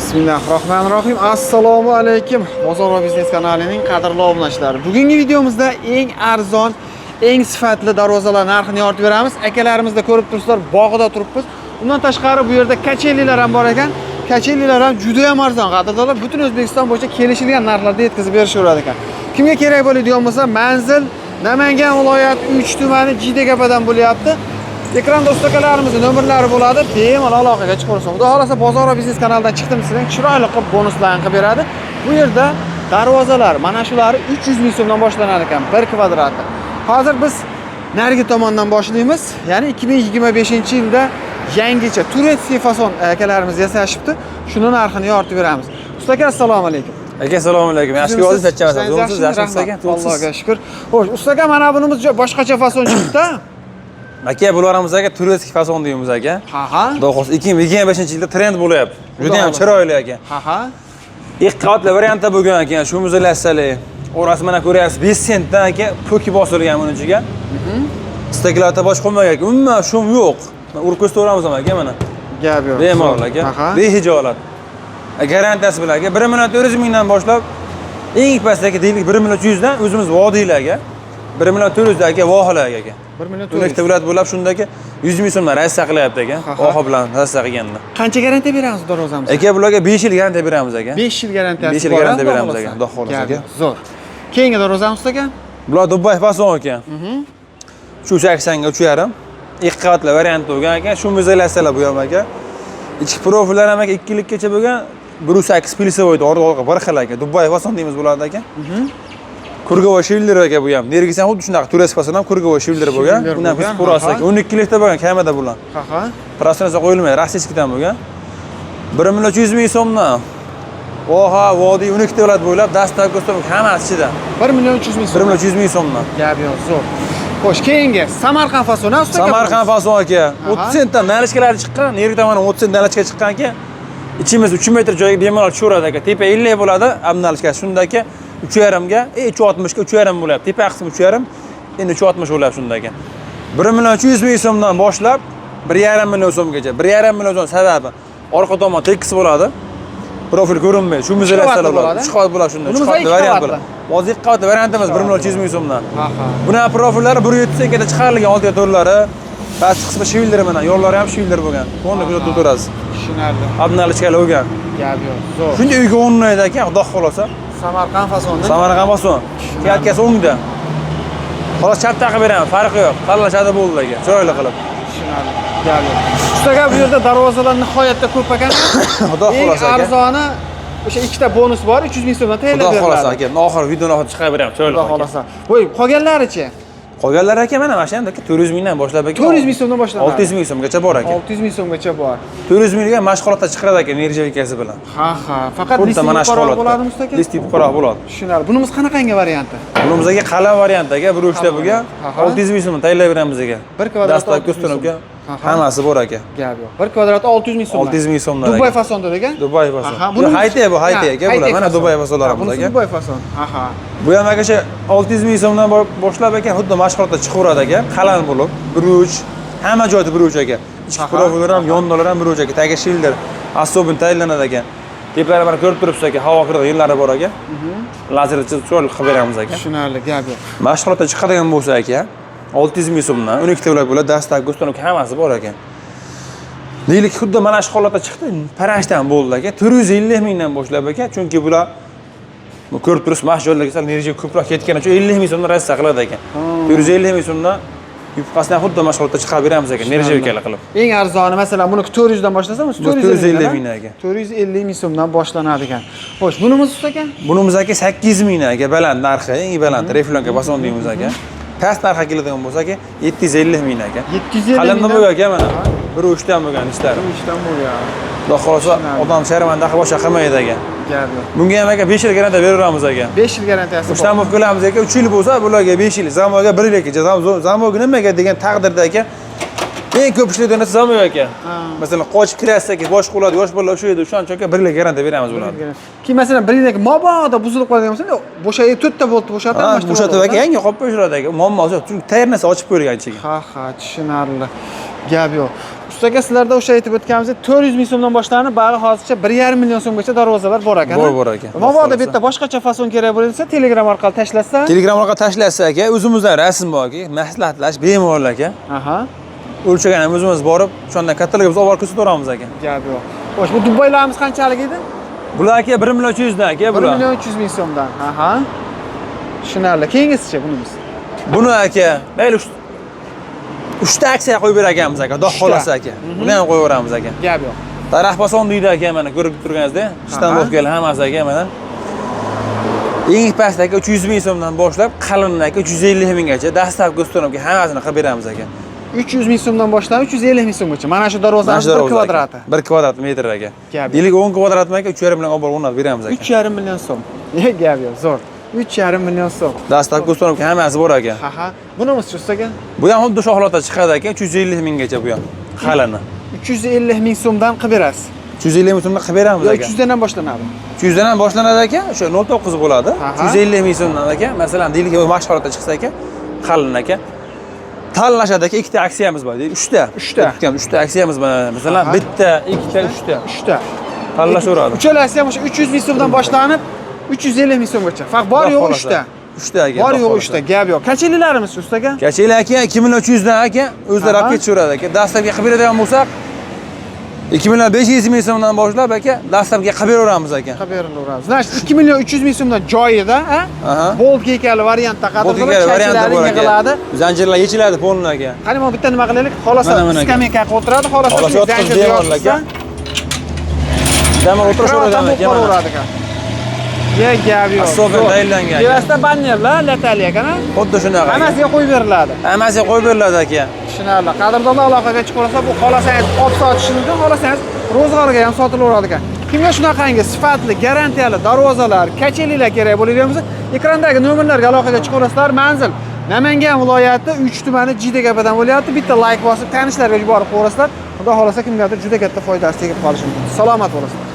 Bismillahirrahmanirrahim. Assalomu alaykum. Bozor va biznes kanalining qadrli obunachilari. Bugungi videomizda eng arzon, eng sifatli darvozalar narxini yoritib beramiz. Akalarimizda ko'rib turibsizlar, bog'ida turibmiz. Undan tashqari bu yerda kachelilar ham bor ekan. Kachelilar ham juda ham arzon qadrdonlar. Butun O'zbekiston bo'yicha kelishilgan narxlarda yetkazib berishaveradi ekan. Kimga kerak bo'ladigan bo'lsa, manzil Namangan viloyati 3 tumani Jidegapadan bo'lyapti. Ekranda ustakalarimizni nomerlari bo'ladi. Bemalol aloqaga chiqaverasiz. Xudo xolasa bozor va biznes kanalidan chiqdim sizning chiroyli qilib bonuslarni qilib beradi. Bu yerda darvozalar mana shulari 300 ming so'mdan boshlanadi ekan 1 kvadrati. Hozir biz narigi tomondan boshlaymiz. Ya'ni 2025-yilda yangicha turetskiy fason akalarimiz yasashibdi. Shuni narxini yoritib beramiz. Ustaka assalomu alaykum. Aka assalomu alaykum. Yaxshi ko'rdingiz, achchamiz. Zo'rsiz, yaxshimisiz aka? Allohga shukr. Xo'sh, ustaka mana bunimiz boshqacha fason chiqdi. Aka bularimizdagi turetskiy fason deymiz aka. Ha. 2025-yilda trend bo'lyapti. Juda ham chiroyli aka. Ha. Ikki qavatli variantda bo'lgan ekan. Shu muzlassali. Orasi mana ko'ryapsiz 5 sentdan aka poki bosilgan buning ichiga. Staklarda bosh qo'ymagan aka. Umuman shum yo'q. Urib ko'rsataveramiz ham aka mana. Gap yo'q. Bemalol aka. Behijolat. Garantiyasi bilan aka 1 million 400 mingdan boshlab eng pastdagi deylik 1 million 100 dan o'zimiz vodiylarga 1 million 400 aka vohalarga aka 1 million 400 davlat bo'lib shundagi 100 ming so'mdan rassa qilyapti aka. Voha bilan rassa qilganda. Qancha garantiya beramiz darvozamizga? Aka bularga 5 yil garantiya beramiz aka. 5 yil garantiyasi 5 yil garantiya beramiz aka. Xudo xolasa aka. Zo'r. Keyingi darvozamiz aka? Bular Dubai fason aka. Shu 80 ga 3,5 ikki qavatli variant bo'lgan aka. Shu muzeylarsalar bu ham aka. Ichki profillar ham aka 2 yilgacha bo'lgan. 1.8 pilisovoyda orqa bir xil aka. Dubai fason deymiz bularda aka. Kurgovoy shivler aka bu ham. Nergisi ham xuddi shunaqa turetskiy fason ham kurgovoy shivler bo'lgan. Bundan biz purasi aka. 12 likda bo'lgan kamida bular. Ha. Prosensiya qo'yilmaydi, rossiyskidan bo'lgan. 1 million 100 ming so'mdan. Oha, vodiy 12 davlat bo'ylab dastlabki so'm hammasi ichida. 1 million 300 ming so'm. 1 million 100 ming so'mdan. Gap yo'q, zo'r. Xo'sh, keyingi Samarqand fasoni usta. Samarqand fason aka. 30 sentdan nalishkalar chiqqan, nergi tomoni 30 sent nalishka chiqqan aka. İçimiz 3 metr joyga bemalol tushaveradi aka. Tepa 50 bo'ladi, amnalishka shunda aka 3,5 ga, 360 ga 3,5 bo'lyapti. Tepa qismi 3,5, endi 360 bo'lyapti shunda aka. 1 million 200 ming so'mdan boshlab 1,5 million so'mgacha. 1,5 million so'm sababi orqa tomon tekis bo'ladi. Profil ko'rinmaydi. Shu muzeylar bo'ladi. 3 qavat bo'ladi shunda. 3 qavatli variant bo'ladi. Hozir 2 qavatli variantimiz 1 million 200 ming so'mdan. Buni profillari 1.7 ga chiqarilgan oltiga to'rlari. Past qismi shivillari mana, yo'llari ham shivillar bo'lgan. Qo'lni kuzatib turasiz. Tushunarli. Abnalishkalar bo'lgan. Gap yo'q, zo'r. Shunday uyga o'rnaydi aka, xudo xolasa. Samarqand fasonda. Samarqand fason. Kalkasi o'ngda. Xolos chap taqib beraman, farqi yo'q. Tanlashadi bo'ldi aka, chiroyli qilib. Tushunarli. Gap yo'q. Ustaga bu yerda darvozalar nihoyatda ko'p ekan. Xudo xolasa aka. Arzoni o'sha ikkita bonus bor, 300 ming so'mdan tayyorlab beriladi. Xudo xolasa aka. Oxir videoni oxirida chiqarib beraman, chiroyli. Xudo xolasa. Voy, qolganlarichi? Qolganlar aka mana mashina aka 400 mingdan boshlab aka. 400 ming so'mdan boshlanadi. 600 ming so'mgacha bor aka. 600 ming so'mgacha bor. 400 mingga mashg'ulotda chiqaradi aka, nerjavkasi bilan. Ha. Faqat listing yuqoroq bo'ladimi ustaka? Listing yuqoroq bo'ladi. Tushunarli. Bunimiz qanaqangi varianti? Bunimizga qalam variant aka, bir uchta bo'lgan. 600 ming so'm tayyorlab beramiz aka. 1 kvadrat dastlabki ustanobga hammasi bor aka. Gap yo'q. 1 kvadrat 600 ming so'm. 600 ming so'mdan. Dubai fasonda ekan? Dubai fason. Bu hayte aka bular. Mana Dubai fasonlarimiz aka. Dubai fason. Bu ham aka 600 ming so'mdan boshlab aka, xuddi mashg'ulotda chiqaveradi aka. Qalan bo'lib, bir uch, hamma joyda bir uch aka. Ichki profillar ham, yondalar ham bir uch aka. Tagi shildir, asobin tayyorlanadi aka. Teplari mana ko'rib turibsiz aka, havo kirgan yerlari bor aka. Lazerli chiroyli qilib beramiz aka. Tushunarli, gap yo'q. Mashg'ulotda chiqadigan bo'lsa aka, 600 ming so'mdan 12 davlat bo'ladi, dastlabki ustanok hammasi bor aka. Deylik xuddi mana shu holatda chiqdi, parashdan bo'ldi aka. 450 mingdan boshlab aka, chunki bular bu ko'rib turibsiz, mashg'ulotlarga sal nerji ko'proq ketgan uchun 50 ming so'mdan rassa qiladi aka. 450 ming so'mdan yupqasidan xuddi mashg'ulotda chiqarib beramiz aka, nerjavkalar qilib. Eng arzoni masalan buni 400 dan boshlasam, 450 ming aka. 450 ming so'mdan boshlanadi ekan. Xo'sh, bunimiz aka? Bunimiz aka 800 ming aka, baland narxi, eng baland reflonka fason deymiz aka. Past narxga keladigan bo'lsa aka 750 ming aka. 750 ming. Qalinda bo'lgan aka mana. Bir uchdan bo'lgan ishlari. Bir uchdan bo'lgan. Xudo xolasa odam sharmanda boshqa qilmaydi aka. Gap yo'q. Bunga ham aka 5 yil garantiya beraveramiz aka. 5 yil garantiyasi bor. Ushtamov qilamiz aka, 3 yil bo'lsa bularga 5 yil, zamoga 1 yil aka. Zamoga nimaga degan taqdirda aka eng ko'p ishlaydigan narsa zamog aka. Masalan, qochib kirasiz aka, boshqa ular yosh bolalar o'sha yerda o'shancha aka 1 yil garantiya beramiz bularga. Ki masalan 1 yilga mabodo buzilib qolgan bo'lsa, bo'shayib 4 ta volt bo'shatamiz. Bo'shatib aka, yangi qolib qo'yishadi aka. Muammosi yo'q, chunki tayyor narsa ochib qo'yilgan ichiga. Ha, tushunarli. Gap yo'q. Ustaga sizlarda o'sha aytib o'tganimizdek 400 ming so'mdan boshlanib, bag'i hozircha 1,5 million so'mgacha darvozalar bor ekan. Bor ekan. Mabodo bitta boshqacha fason kerak bo'lsa, Telegram orqali tashlatsa. Telegram orqali tashlatsa aka, o'zimizdan rasm bor aka, maslahatlash bemalol aka. Aha. O'lchagan o'zimiz borib, o'shandan kattalarga biz olib borib ko'rsatamiz aka. Gap yo'q. Xo'sh, bu Dubaylarimiz qanchalik edi? Bular aka 1 million 300 dan aka 1 bular. million 300 ming so'mdan. Aha. Tushunarli. Keyingisicha bunimiz. Buni aka, mayli 3 ta aksiya qo'yib beramiz aka, xudo xolasa aka. Buni ham qo'yib beramiz aka. Gap yo'q. Daraxt boson deydi aka, mana ko'rib turganingizdek, ishdan bo'lib kelgan hammasi aka mana. Eng past aka 300 ming so'mdan boshlab, qalin aka 350 minggacha dastlabki ustunovga hammasini qilib beramiz aka. 300 ming so'mdan boshlanib 350 ming so'mgacha. Mana shu darvozamiz 1 kvadrati. 1 kvadrat metr aka. Deylik 10 kvadratmi aka 3,5 million olib borib o'rnatib beramiz aka. 3,5 million so'm. Gap yo'q, zo'r. 3,5 million so'm. Dastlabki ustunovga hammasi bor aka. Ha ha. Bunimiz ustaga? Bu ham xuddi shu holatda chiqadi aka, 350 minggacha bu ham. Qalini. 350 ming so'mdan qilib berasiz. 350 ming so'mdan qilib beramiz aka. 300 dan ham boshlanadi. 300 dan ham boshlanadi aka, o'sha 0.9 bo'ladi. 350 ming so'mdan aka, masalan, deylik mashhur holatda chiqsa aka, qalin aka. Tanlashadi aka, ikkita aksiyamiz bor, deylik 3 ta. 3 ta aksiyamiz bor. Masalan, bitta, ikkita, 3 ta. 3 ta. Tanlashaveradi. Uchalasi ham o'sha 300 ming so'mdan boshlanib 350 ming so'mgacha. Faqat bor yo'q 3 ta. 3 ta aka. Bor yo'q 3 ta, gap yo'q. Qanchalilarimiz ustaga? Kachaylar aka 2300 dan aka, o'zlari olib ketishaveradi aka. Dastlabki qilib beradigan bo'lsak 2500 ming so'mdan boshlab aka, dastlabki qilib beraveramiz aka. Qilib beraveramiz. Значит, 2 million 300 ming so'mdan joyida, ha? Bolt keykali variantda qadrdor zanjirlar yechiladi polni aka. Qani men bitta nima qilaylik? Xolosa skameykaga o'tiradi, xolosa zanjir yo'qsa. Damir o'tiraveradi aka. Gap yo'q. Asofer tayinlangan. Devasda bannerlar, latali ekan-a? Xuddi shunaqa. Hammasiga qo'yib beriladi. Hammasiga qo'yib beriladi aka. Tushunarli. Qadrdonlar aloqaga chiqib qolsa, bu xolasangiz olib sotish mumkin, xolasangiz ro'zg'orga ham sotilaveradi ekan. Kimga shunaqangi sifatli, garantiyali darvozalar, kachelilar kerak bo'ladigan bo'lsa, ekrandagi nomerlarga aloqaga chiqib olasizlar. Manzil Namangan viloyati 3 tumani Jidagapadan bo'lyapti. Bitta like bosib, tanishlarga yuborib qo'yasizlar. Xudo xolasa kimgadir juda katta foydasi tegib qolishi mumkin. Salomat bo'lasizlar.